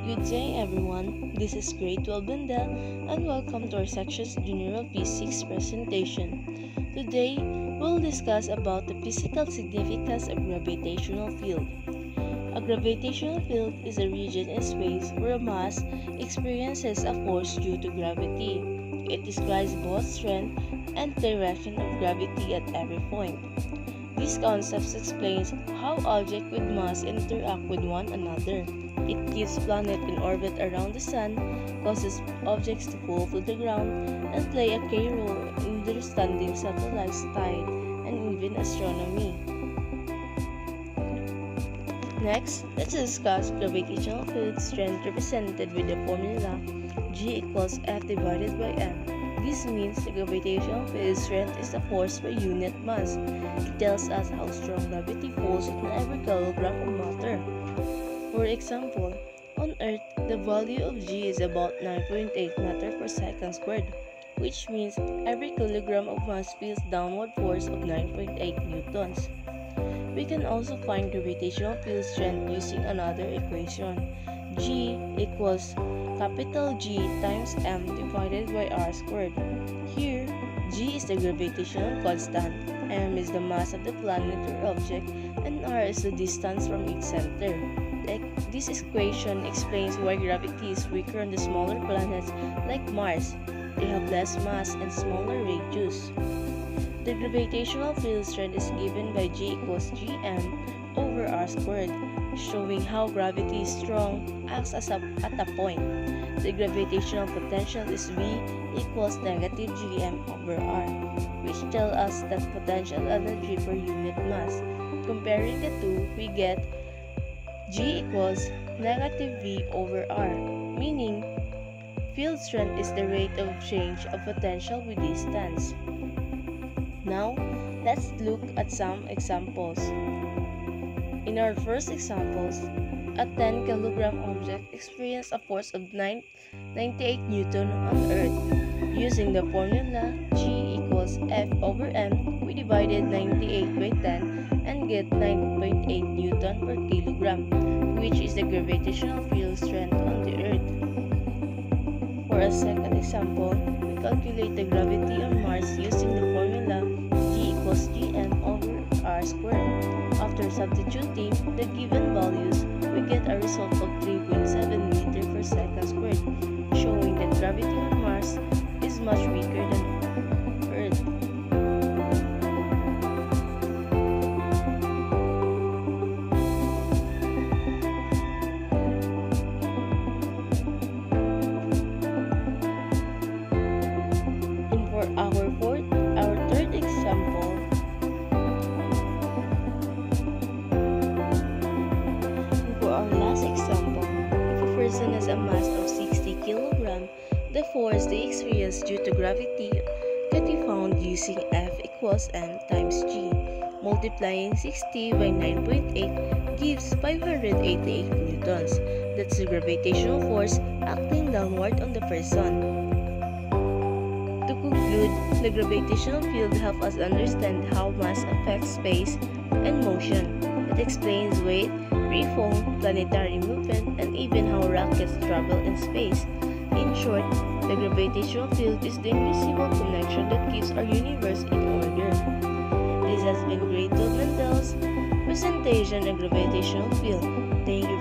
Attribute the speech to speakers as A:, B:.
A: Good day everyone, this is Grade 12 Benda and welcome to our section's General Physics presentation. Today, we'll discuss about the physical significance of gravitational field. A gravitational field is a region in space where a mass experiences a force due to gravity. It describes both strength and direction of gravity at every point. This concept explains how objects with mass interact with one another. It gives planets in orbit around the sun, causes objects to fall to the ground, and play a key role in understanding satellites, tide, and even astronomy. Next, let's discuss gravitational field strength represented with the formula G equals F divided by M. This means the gravitational field strength is the force per unit mass. It tells us how strong gravity pulls on every kilogram of matter. For example, on Earth, the value of G is about 9.8 meter per second squared, which means every kilogram of mass feels downward force of 9.8 newtons. We can also find gravitational field strength using another equation. G equals capital G times M divided by R squared. Here, G is the gravitational constant, M is the mass of the planet or object, and R is the distance from its center. This equation explains why gravity is weaker on the smaller planets like Mars. They have less mass and smaller radius. The gravitational field strength is given by G equals Gm over R squared, showing how gravity is strong acts at a point. The gravitational potential is V equals negative Gm over R, which tells us that potential energy per unit mass. Comparing the two, we get G equals negative V over R, meaning field strength is the rate of change of potential with distance. Now, let's look at some examples. In our first examples, a 10 kilogram object experienced a force of 98 Newton on Earth. Using the formula G equals F over M, we divided 98 by 10 and get 9.8 Newton per kilogram, which is the gravitational field strength on the Earth. For a second example, we calculate the gravity on Mars using the formula G equals Gm over R squared. After substituting the given values, we get a result of 3.7 meter per second squared, showing that gravity on Mars is much weaker than Earth. And for our third example, if a person has a mass of 60 kg, the force they experience due to gravity can be found using F equals M times G. Multiplying 60 by 9.8 gives 588 newtons. That's the gravitational force acting downward on the person. To conclude, the gravitational field helps us understand how mass affects space and motion. It explains weight, free fall, planetary movement, and even how rockets travel in space. In short, the gravitational field is the invisible connection that keeps our universe in order. This has been Grade 12 Mendel's presentation on gravitational field. Thank you